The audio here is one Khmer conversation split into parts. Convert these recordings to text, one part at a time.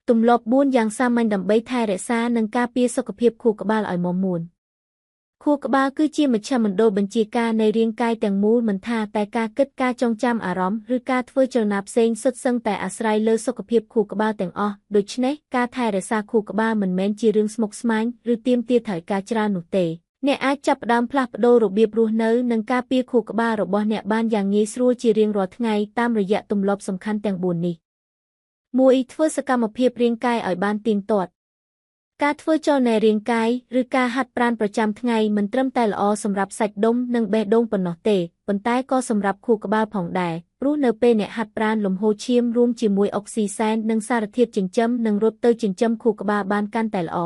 ตุ่มลบบุญอย่างสามัญดำใบไทยเรซานังกาเปียสกเพียบคู่กบาลอ่อยมอมูลคู่กบาคือจีมัชมันโดบัญชีการในเรียงกายแต่งมูลมันท่าแต่การเกิดการจงจำอารมณ์หรือการធ្វើจนับเซงสุดซึ่งแต่อาศัยเลือสกเพียบคู่กบาแต่งโดยเฉพาะการไทยเรซาคู่กบาเหมือนแมนจีเรื่องสมกสมานหรือเตรียมเตียถ่ายการจรานุเตเนี่ยอาจจับดำพลับโดรูปเบียบรูเนื้อนังกาเปียคู่กบาระบเนี่ยบ้านอย่างงี้สู้จีเรียงรอดไงตามระยะตุ่มลบสำคัญแต่งบุญนี้มวยធ្វើសកម្មភាពរាងកាយឲ្យបានទៀងទាត់ការធ្វើចូលនៃរាងកាយឬការហាត់ប្រាណប្រចាំថ្ងៃមិនត្រឹមតែល្អសម្រាប់សាច់ដុំនិងបេះដូងប៉ុណ្ណោះទេប៉ុន្តែក៏សម្រាប់ខួរក្បាលផងដែរព្រោះនៅពេលអ្នកហាត់ប្រាណលំហូរឈាមរួមជាមួយអុកស៊ីសែននិងសារធាតុចិញ្ចឹមនឹងរត់ទៅចិញ្ចឹមខួរក្បាលបានកាន់តែល្អ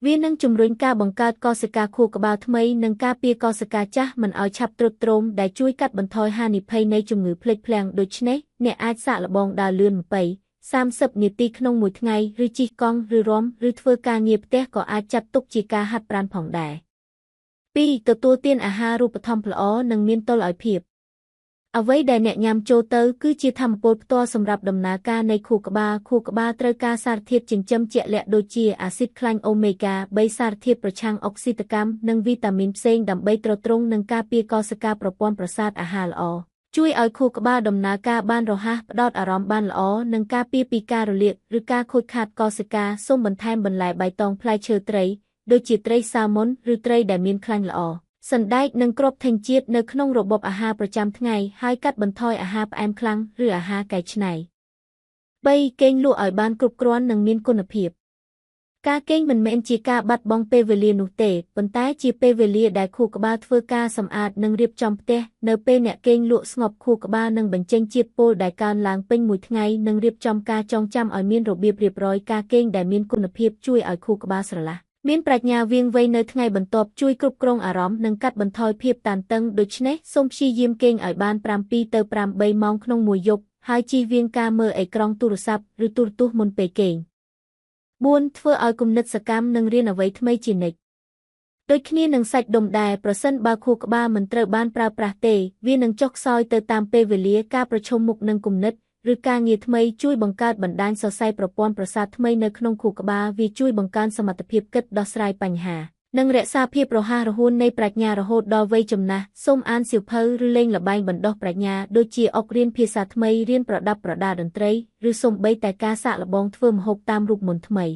វានឹងជំរុញការបង្កើតកោសិកាខួរក្បាលថ្មីនិងការពារកោសិកាចាស់មិនឲ្យឆាប់ទ្រុឌទ្រោមដែលជួយកាត់បន្ថយហានិភ័យនៃជំងឺភ្លេចភ្លាំងដូច្នេះអ្នកអាចសាកល្បងដើរលឿន30 នាទីក្នុងមួយថ្ងៃឬជិះកង់ឬរាំឬធ្វើការងារផ្ទះក៏អាចចាត់ទុកជាការហាត់ប្រាណផងដែរ2ទទួលទានអាហាររូបត្ថម្ភល្អនិងមានតុល្យភាពអ្វីដែលអ្នកញ៉ាំចូលទៅគឺជាធម្មពលផ្ទាល់សម្រាប់ដំណើរការនៃខួរក្បាលត្រូវការសារធាតុចិញ្ចឹមជាក់លាក់ដូចជាអាស៊ីតខ្លាញ់អូមេហ្គា3សារធាតុប្រឆាំងអុកស៊ីតកម្មនិងវីតាមីនផ្សេងដើម្បីទ្រទ្រង់និងការពារកោសិកាប្រព័ន្ធប្រសាទអាហារល្អជួយឲ្យខួរក្បាលដំណើរការបានរហ័សផ្ដោតអារម្មណ៍បានល្អនិងការពារពីការរលាកឬការខូចខាតកោសិកាសូមបន្ថែមបន្លែបៃតងផ្លែឈើត្រីដូចជាត្រីសាម៉ុនឬត្រីដែលមានខ្លាញ់ល្អសណ្តែកនិងគ្រាប់ធញ្ញជាតិនៅក្នុងរបបអាហារប្រចាំថ្ងៃហើយកាត់បន្ថយអាហារផ្អែមខ្លាំងឬអាហារកែច្នៃ3គេងលក់ឲ្យបានគ្រប់គ្រាន់និងមានគុណភាពការគេងមិនមែនជាការបាត់បង់ពេលវេលានោះទេប៉ុន្តែជាពេលវេលាដែលខួរក្បាលធ្វើការសម្អាតនិងរៀបចំផ្ទះនៅពេលអ្នកគេងលក់ស្ងប់ខួរក្បាលនឹងបញ្ចេញជាតិពុលដែលកើនឡើងពេញមួយថ្ងៃនិងរៀបចំការចងចាំឲ្យមានរបៀបរៀបរយការគេងដែលមានគុណភាពជួយឲ្យខួរក្បាលស្រឡះមានប្រាជ្ញាវាងវៃនៅថ្ងៃបន្ទាប់ជួយគ្រប់គ្រងអារម្មណ៍និងកាត់បន្ថយភាពតានតឹងដូច្នេះសូមព្យាយាមគេងឲ្យបាន7 ទៅ 8 ម៉ោងក្នុងមួយយប់ហើយជៀសវាងការមើលអេក្រង់ទូរស័ព្ទឬទូរទស្សន៍មុនពេលគេង4ធ្វើឲ្យគំនិតសកម្មនិងរៀនអ្វីថ្មីជានិច្ចដូចគ្នានឹងសាច់ដុំដែរប្រសិនបើខួរក្បាលមិនត្រូវបានប្រើប្រាស់ទេវានឹងចុះខ្សោយទៅតាមពេលវេលាការប្រឈមមុខនឹងគំនិតឬការងារថ្មីជួយបង្កើតបណ្ដាញសរសៃប្រព័ន្ធប្រសាទថ្មីនៅក្នុងខួរក្បាលវាជួយបង្កើនសមត្ថភាពគិតដោះស្រាយបញ្ហានិងរក្សាភាពរហ័សរហួននៃប្រាជ្ញារហូតដល់វ័យចំណាស់សូមអានសៀវភៅឬលេងល្បែងបណ្ដុះប្រាជ្ញាដូចជាអុករៀនភាសាថ្មីរៀនប្រដាប់ប្រដាតន្ត្រីឬសូម្បីតែការសាកល្បងធ្វើម្ហូបតាមរូបមន្តថ្មី